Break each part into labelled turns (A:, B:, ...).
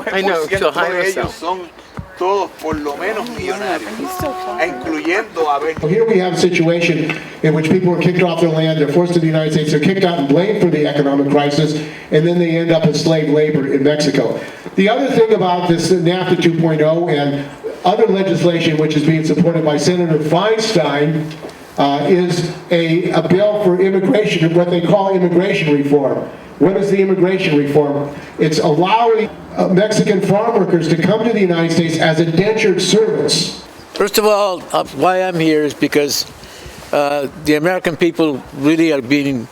A: 9% de ellos son todos por lo menos millonarios, incluyendo a ver.
B: Here we have a situation in which people are kicked off their land, they're forced to the United States, they're kicked out and blamed for the economic crisis, and then they end up as slave labor in Mexico. The other thing about this NAFTA 2.0 and other legislation which is being supported by Senator Feinstein is a bill for immigration, what they call immigration reform. What is the immigration reform? It's allowing Mexican farm workers to come to the United States as indentured servants.
C: First of all, why I'm here is because the American people really are being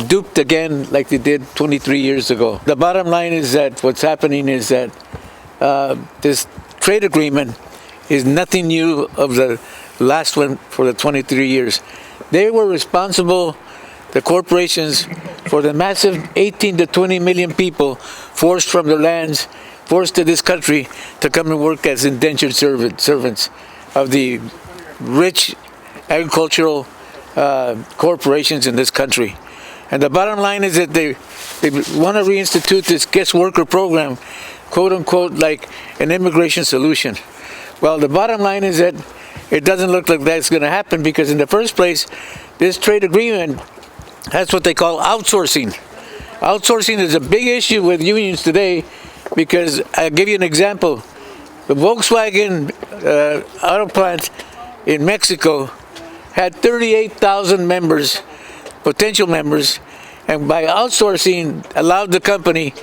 C: duped again like they did 23 years ago. The bottom line is that what's happening is that this trade agreement is nothing new of the last one for the 23 years. They were responsible, the corporations, for the massive 18 to 20 million people forced from their lands, forced to this country to come and work as indentured servants of the rich agricultural corporations in this country. And the bottom line is that they want to reinstitute this guest worker program, quote unquote, like an immigration solution. Well, the bottom line is that it doesn't look like that's going to happen, because in the first place, this trade agreement has what they call outsourcing. Outsourcing is a big issue with unions today, because I'll give you an example. The Volkswagen auto plant in Mexico had 38,000 members, potential members, and by outsourcing allowed the company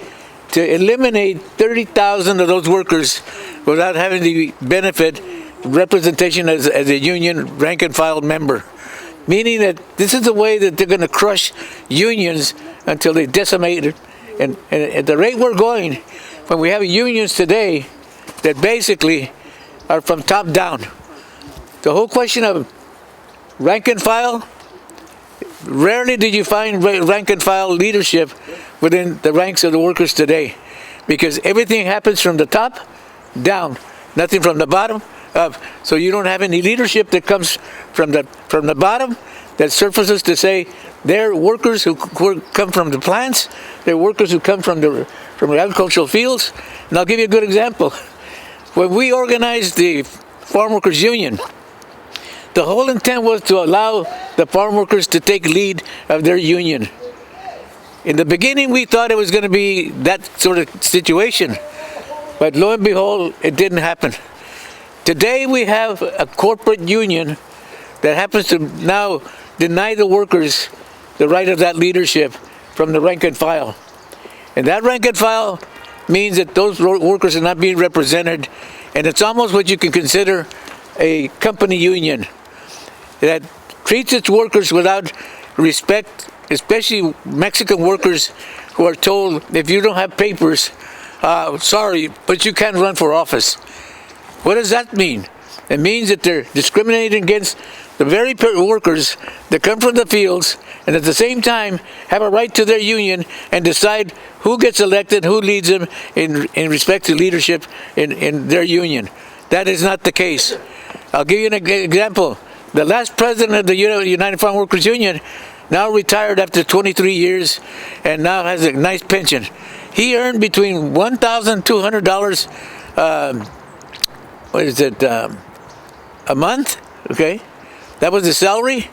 C: to eliminate 30,000 of those workers without having the benefit representation as a union rank and file member. Meaning that this is the way that they're going to crush unions until they decimate it. And at the rate we're going, when we have unions today that basically are from top down, the whole question of rank and file, rarely did you find rank and file leadership within the ranks of the workers today, because everything happens from the top down, nothing from the bottom up. So you don't have any leadership that comes from the bottom that surfaces to say they're workers who come from the plants, they're workers who come from the agricultural fields. And I'll give you a good example. When we organized the Farm Workers Union, the whole intent was to allow the farm workers to take lead of their union. In the beginning, we thought it was going to be that sort of situation, but lo and behold, it didn't happen. Today, we have a corporate union that happens to now deny the workers the right of that leadership from the rank and file. And that rank and file means that those workers are not being represented, and it's almost what you can consider a company union that treats its workers without respect, especially Mexican workers who are told, if you don't have papers, sorry, but you can't run for office. What does that mean? It means that they're discriminating against the very workers that come from the fields and at the same time have a right to their union and decide who gets elected, who leads them in respect to leadership in their union. That is not the case. I'll give you an example. The last president of the United Farm Workers Union now retired after 23 years and now has a nice pension. He earned between $1,200, a month, okay? That was his salary.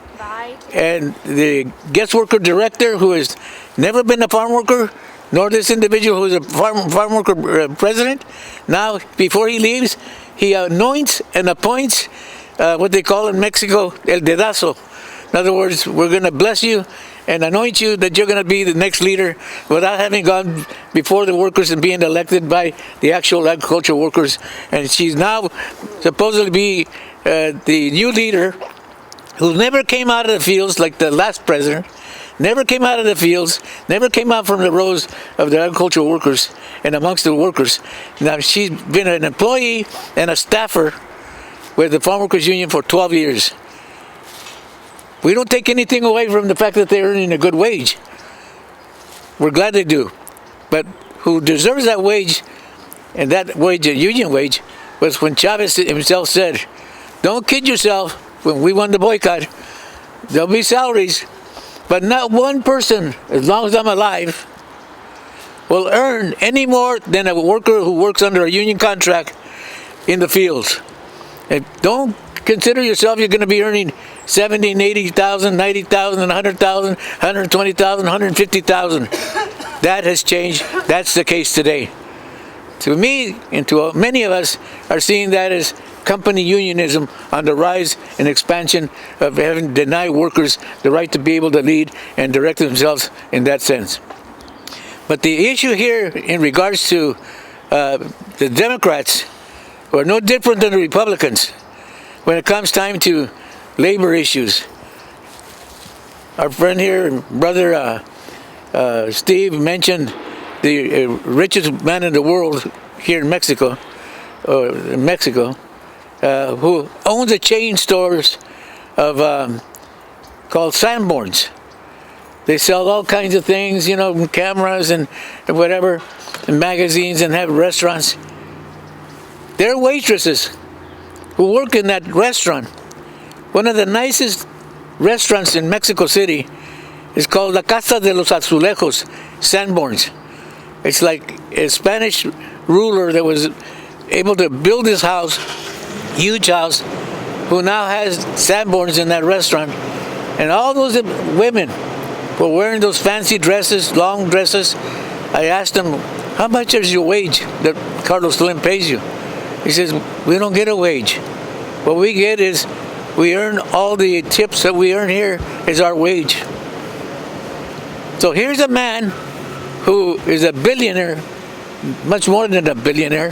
C: And the guest worker director, who has never been a farm worker, nor this individual who is a farm worker president, now, before he leaves, he anoints and appoints what they call in Mexico, el dedazo. In other words, we're going to bless you and anoint you that you're going to be the next leader without having gone before the workers and being elected by the actual agricultural workers. And she's now supposedly be the new leader who never came out of the fields like the last president, never came out of the fields, never came out from the rows of the agricultural workers and amongst the workers. Now, she's been an employee and a staffer with the Farm Workers Union for 12 years. We don't take anything away from the fact that they're earning a good wage. We're glad they do. But who deserves that wage, and that wage, a union wage, was when Chavez himself said, don't kid yourself, when we won the boycott, there'll be salaries, but not one person, as long as I'm alive, will earn any more than a worker who works under a union contract in the fields. And don't consider yourself you're going to be earning 70, 80,000, 90,000, 100,000, 120,000, 150,000. That has changed. That's the case today. To me, and to many of us, are seeing that as company unionism on the rise and expansion of having denied workers the right to be able to lead and direct themselves in that sense. But the issue here in regards to the Democrats are no different than the Republicans when it comes time to labor issues. Our friend here, brother Steve, mentioned the richest man in the world here in Mexico, who owns a chain stores of called Sanborns. They sell all kinds of things, you know, cameras and whatever, and magazines, and have restaurants. There are waitresses who work in that restaurant. One of the nicest restaurants in Mexico City is called La Casa de los Azulejos, Sanborns. It's like a Spanish ruler that was able to build his house, huge house, who now has Sanborns in that restaurant. And all those women were wearing those fancy dresses, long dresses. I asked them, how much is your wage that Carlos Slim pays you? He says, we don't get a wage. What we get is, we earn all the tips that we earn here is our wage. So here's a man who is a billionaire, much more than a billionaire,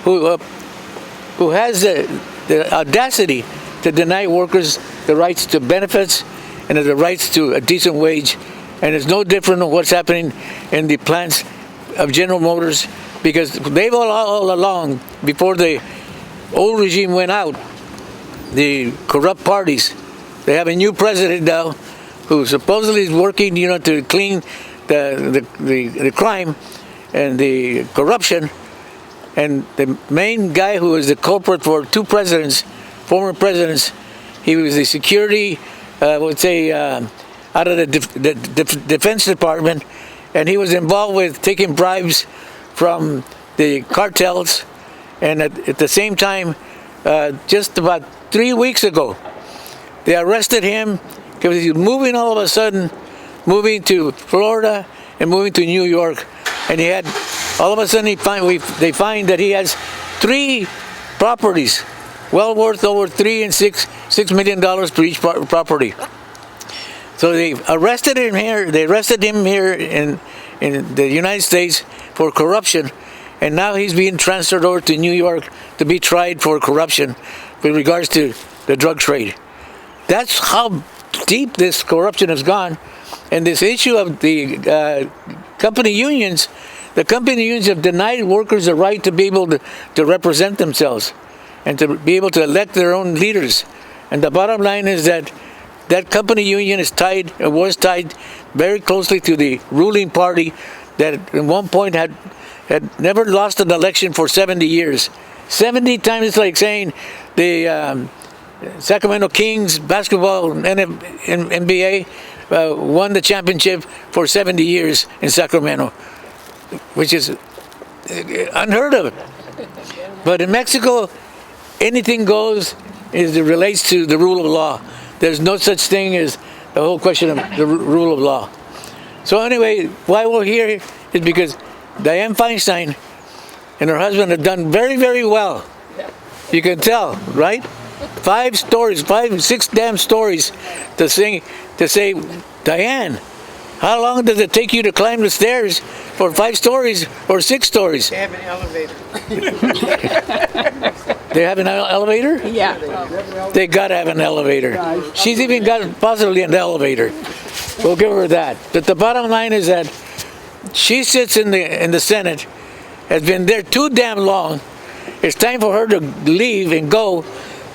C: who has the audacity to deny workers the rights to benefits and the rights to a decent wage. And it's no different than what's happening in the plants of General Motors, because they've all along, before the old regime went out, the corrupt parties, they have a new president now who supposedly is working, you know, to clean the crime and the corruption. And the main guy who was the culprit for two presidents, former presidents, he was the security, I would say, out of the Defense Department, and he was involved with taking bribes from the cartels. And at the same time, just about 3 weeks ago, they arrested him because he was moving all of a sudden, moving to Florida and moving to New York. And he had, all of a sudden, they find that he has 3 properties, well worth over $3 and $6 million for each property. So they arrested him here. They arrested him here in the United States for corruption, and now he's being transferred over to New York to be tried for corruption with regards to the drug trade. That's how deep this corruption has gone. And this issue of the company unions, the company unions have denied workers the right to be able to represent themselves and to be able to elect their own leaders. And the bottom line is that that company union is was tied very closely to the ruling party that at one point had never lost an election for 70 years. 70 times. It's like saying the Sacramento Kings basketball NBA won the championship for 70 years in Sacramento, which is unheard of. But in Mexico, anything goes as it relates to the rule of law. There's no such thing as the whole question of the rule of law. So anyway, why we're here is because Diane Feinstein and her husband have done very, very well. You can tell, right? 5 stories, 6 damn stories to say, Diane, how long does it take you to climb the stairs for 5 stories or 6 stories?
D: They have an elevator.
C: They have an elevator?
D: Yeah.
C: They gotta have an elevator. She's even got possibly an elevator. We'll give her that. But the bottom line is that she sits in the Senate, has been there too damn long. It's time for her to leave and go.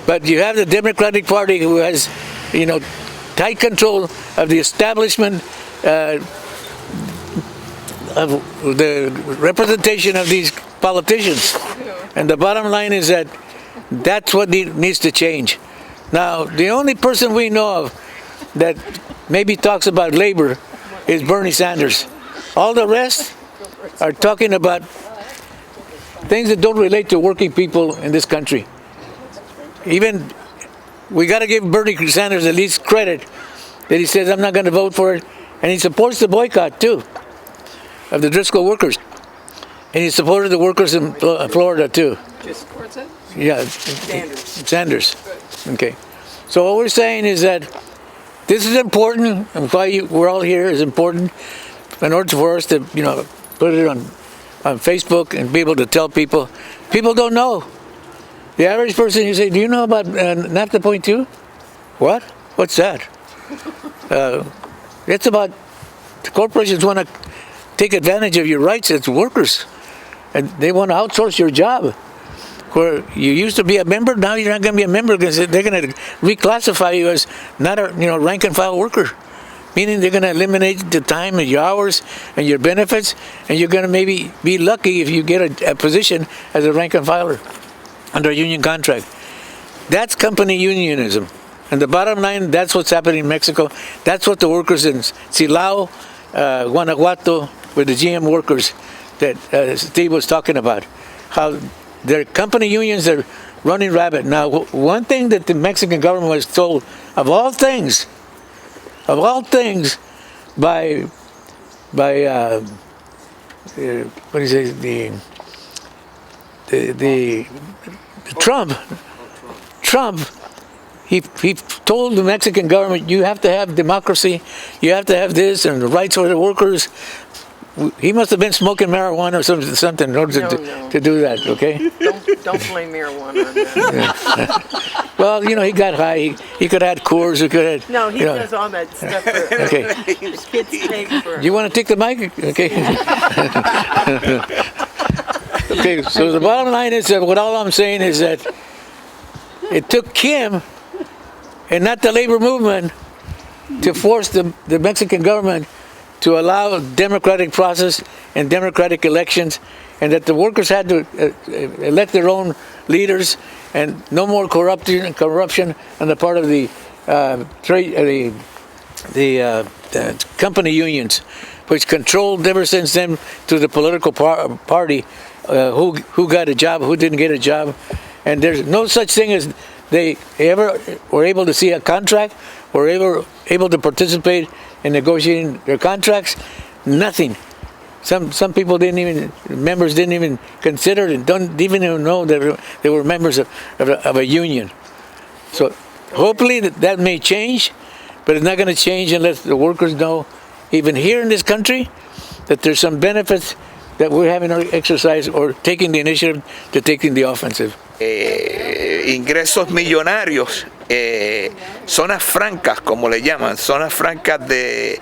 C: But you have the Democratic Party who has, you know, tight control of the establishment, of the representation of these politicians. And the bottom line is that that's what needs to change. Now, the only person we know of that maybe talks about labor is Bernie Sanders. All the rest, are talking about things that don't relate to working people in this country. Even, we got to give Bernie Sanders at least credit that he says, I'm not going to vote for it. And he supports the boycott, too, of the Driscoll workers. And he supported the workers in Florida, too.
D: Just supports it?
C: Yeah. Sanders. Okay. So what we're saying is that this is important, and why we're all here is important in order for us to, put it on Facebook and be able to tell people. People don't know. The average person, you say, do you know about NAFTA 2.0? What? What's that? It's about the corporations want to take advantage of your rights as workers, and they want to outsource your job. Where you used to be a member, now you're not going to be a member because they're going to reclassify you as not a rank and file worker, meaning they're going to eliminate the time and your hours and your benefits, and you're going to maybe be lucky if you get a position as a rank and filer under a union contract. That's company unionism. And the bottom line, that's what's happening in Mexico. That's what the workers in Silao, Guanajuato, with the GM workers that Steve was talking about, how their company unions are running rabbit. Now, one thing that the Mexican government was told, of all things, by what is it, the Trump, he told the Mexican government, you have to have democracy, you have to have this, and the rights for the workers. He must have been smoking marijuana or something in order to do that, okay?
D: Don't blame marijuana on that.
C: Well, he got high. He could have had Coors. He could have.
D: No, he does all that stuff for
C: Okay.
D: the kids take for.
C: Do you want to take the mic? Okay. Okay, so the bottom line is that all I'm saying is that it took Kim and not the labor movement to force the Mexican government to allow a democratic process and democratic elections, and that the workers had to elect their own leaders, and no more corruption on the part of the company unions, which controlled ever since then to the political party who got a job, who didn't get a job, and there's no such thing as they ever were able to see a contract, were able to participate in negotiating their contracts. Nothing. Some people members didn't even consider it, and don't even know that they were members of a union. So hopefully that may change, but it's not going to change unless the workers know, even here in this country, that there's some benefits that we're having to exercise or taking the initiative to taking the offensive.
A: Ingresos millonarios, zonas francas, como le llaman, zonas francas de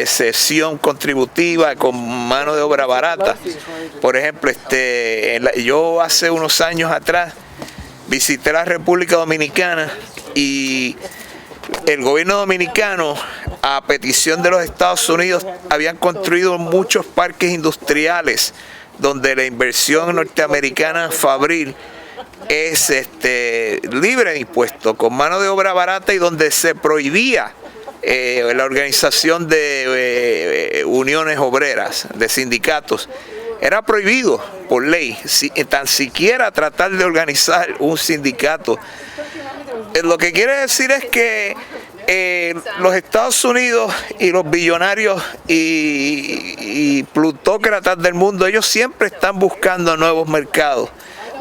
A: cesión contributiva con mano de obra barata. Por ejemplo, yo hace unos años atrás visité la República Dominicana y el gobierno dominicano, a petición de los Estados Unidos, habían construido muchos parques industriales donde la inversión norteamericana fabril es libre de impuestos, con mano de obra barata, y donde se prohibía la organización de uniones obreras, de sindicatos. Era prohibido por ley, tan siquiera tratar de organizar un sindicato. Lo que quiere decir es que los Estados Unidos y los billonarios y plutócratas del mundo, ellos siempre están buscando nuevos mercados,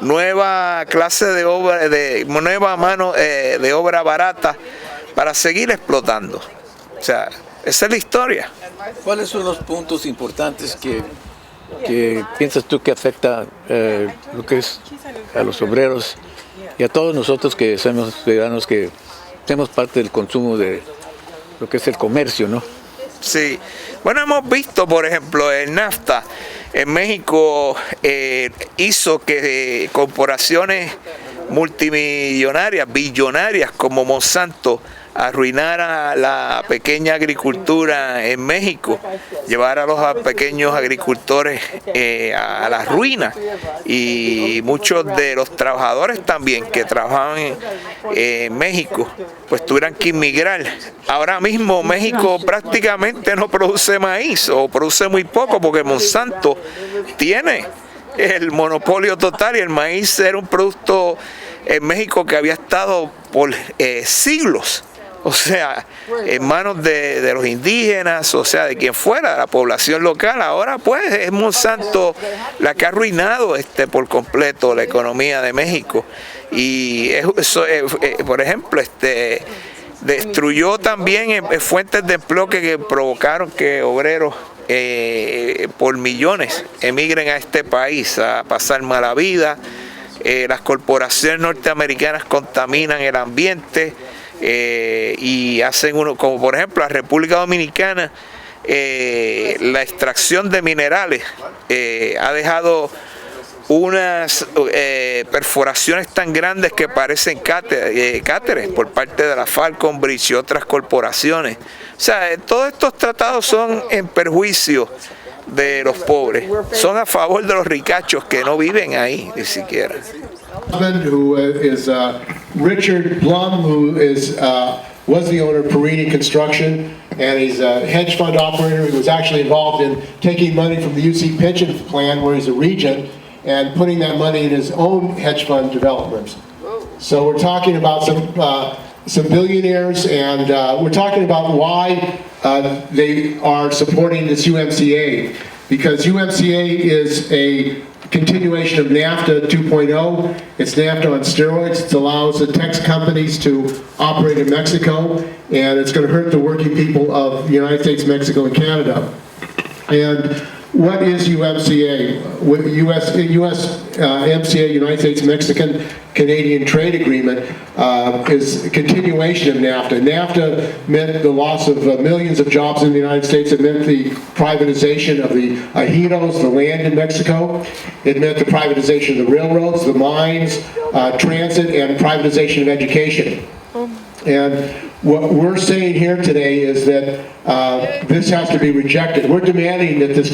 A: nueva clase de obra, nueva mano de obra barata para seguir explotando. O sea, esa es la historia.
C: ¿Cuáles son los puntos importantes que piensas tú que afecta lo que es a los obreros y a todos nosotros que somos ciudadanos, que somos parte del consumo de lo que es el comercio, ¿no?
A: Sí. Bueno, hemos visto, por ejemplo, el NAFTA en México hizo que corporaciones multimillonarias, billonarias como Monsanto, arruinar a la pequeña agricultura en México, llevar a los pequeños agricultores a la ruina, y muchos de los trabajadores también que trabajaban en México pues tuvieran que inmigrar. Ahora mismo México prácticamente no produce maíz, o produce muy poco, porque Monsanto tiene el monopolio total, y el maíz era un producto en México que había estado por siglos, o sea, en manos de los indígenas, o sea, de quien fuera, de la población local. Ahora pues es Monsanto la que ha arruinado por completo la economía de México. Y eso, por ejemplo, destruyó también fuentes de empleo que provocaron que obreros por millones emigren a este país a pasar mala vida. Las corporaciones norteamericanas contaminan el ambiente y hacen como por ejemplo la República Dominicana, la extracción de minerales ha dejado unas perforaciones tan grandes que parecen cráteres por parte de la Falcon Bridge y otras corporaciones. O sea, todos estos tratados son en perjuicio de los pobres, son a favor de los ricachos que no viven ahí ni siquiera.
B: Who is Richard Blum, who was the owner of Perini Construction, and he's a hedge fund operator. He was actually involved in taking money from the UC pension plan, where he's a regent, and putting that money in his own hedge fund developments. So we're talking about some billionaires, and we're talking about why they are supporting this USMCA, because USMCA is a continuation of NAFTA 2.0. It's NAFTA on steroids. It allows the tech companies to operate in Mexico, and it's going to hurt the working people of the United States, Mexico, and Canada. And what is USMCA? USMCA, United States Mexican Canadian Trade Agreement, is a continuation of NAFTA. NAFTA meant the loss of millions of jobs in the United States. It meant the privatization of the ejidos, the land in Mexico. It meant the privatization of the railroads, the mines, transit, and privatization of education. And what we're saying here today is that this has to be rejected. We're demanding that this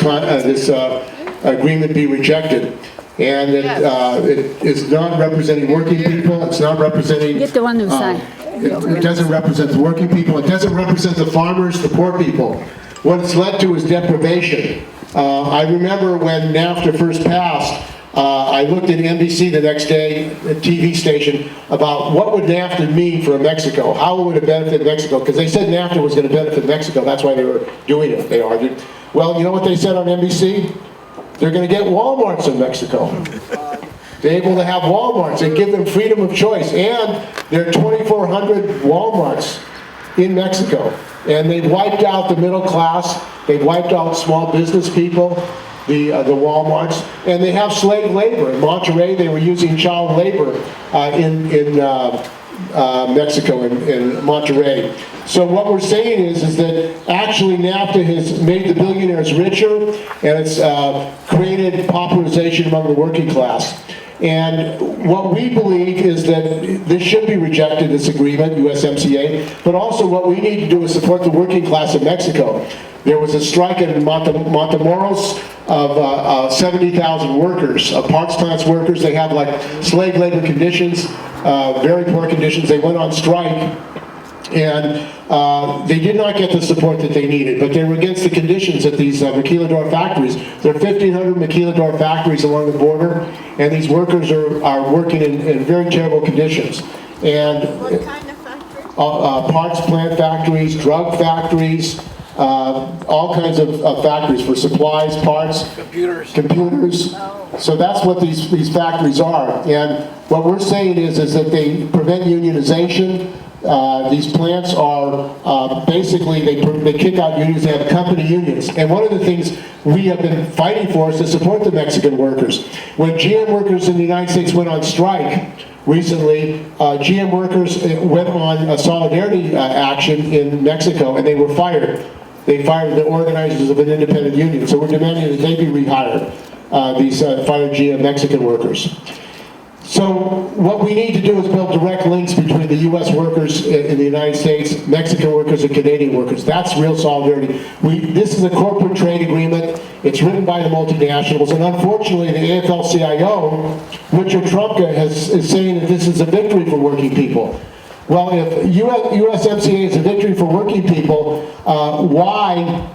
B: agreement be rejected, and that it is not representing working people. It's not representing. Get the one who signed. It doesn't represent the working people. It doesn't represent the farmers, the poor people. What it's led to is deprivation. I remember when NAFTA first passed. I looked at NBC the next day, a TV station, about what would NAFTA mean for Mexico? How would it benefit Mexico? Because they said NAFTA was going to benefit Mexico. That's why they were doing it, they argued. Well, you know what they said on NBC? They're going to get Walmarts in Mexico. They're able to have Walmarts and give them freedom of choice. And there are 2,400 Walmarts in Mexico. And they've wiped out the middle class. They've wiped out small business people. The Walmarts, and they have slave labor. In Monterrey, they were using child labor in Mexico, in Monterrey. So what we're saying is that actually NAFTA has made the billionaires richer, and it's created popularization among the working class. And what we believe is that this should be rejected, this agreement, USMCA, but also what we need to do is support the working class of Mexico. There was a strike in Matamoros of 70,000 workers, parts plants workers. They have like slave labor conditions, very poor conditions. They went on strike, and they did not get the support that they needed, but they were against the conditions at these maquiladora factories. There are 1,500 maquiladora factories along the border, and these workers are working in very terrible conditions. And
D: What kind of factory?
B: Parts plant factories, drug factories, all kinds of factories for supplies, parts, computers. So that's what these factories are. And what we're saying is that they prevent unionization. These plants are basically, they kick out unions. They have company unions. And one of the things we have been fighting for is to support the Mexican workers. When GM workers in the United States went on strike recently, GM workers went on a solidarity action in Mexico, and they were fired. They fired the organizers of an independent union. So we're demanding that they be rehired, these fired GM Mexican workers. So what we need to do is build direct links between the U.S. workers in the United States, Mexican workers, and Canadian workers. That's real solidarity. This is a corporate trade agreement. It's written by the multinationals, and unfortunately, the AFL-CIO, Richard Trumpka, is saying that this is a victory for working people. Well, if USMCA is a victory for working people, why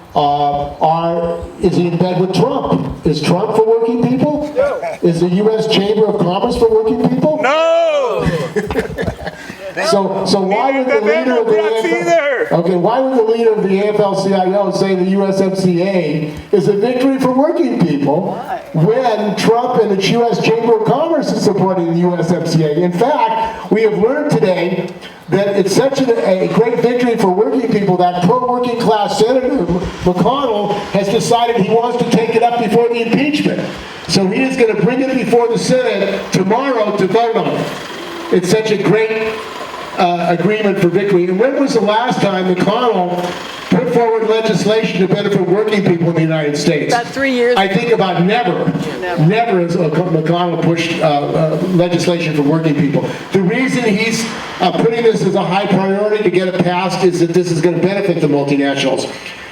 B: is he in bed with Trump? Is Trump for working people? No. Is the U.S. Chamber of Commerce for working people?
A: No!
B: So why would the leader of the AFL-CIO say the USMCA is a victory for working people when Trump and the U.S. Chamber of Commerce is supporting the USMCA? In fact, we have learned today that it's such a great victory for working people that pro-working class Senator McConnell has decided he wants to take it up before the impeachment. So he is going to bring it before the Senate tomorrow to vote on it. It's such a great agreement for victory. And when was the last time McConnell put forward legislation to benefit working people in the United States?
D: About 3 years ago.
B: I think about never. Never has McConnell pushed legislation for working people. The reason he's putting this as a high priority to get it passed is that this is going to benefit the multinationals.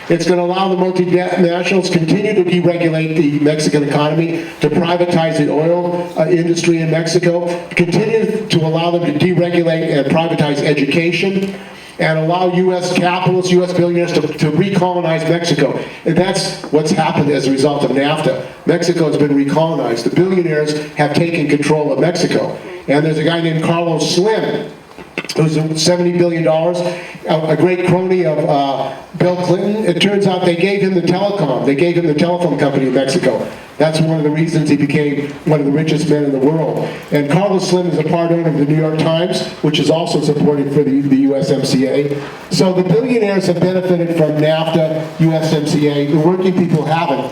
B: It's going to allow the multinationals continue to deregulate the Mexican economy, to privatize the oil industry in Mexico, continue to allow them to deregulate and privatize education, and allow U.S. capitalists, U.S. billionaires to recolonize Mexico. And that's what's happened as a result of NAFTA. Mexico has been recolonized. The billionaires have taken control of Mexico. And there's a guy named Carlos Slim, who's $70 billion, a great crony of Bill Clinton. It turns out they gave him the telecom. They gave him the telephone company in Mexico. That's one of the reasons he became one of the richest men in the world. And Carlos Slim is a part owner of the New York Times, which is also supported for the USMCA. So the billionaires have benefited from NAFTA, USMCA. The working people haven't.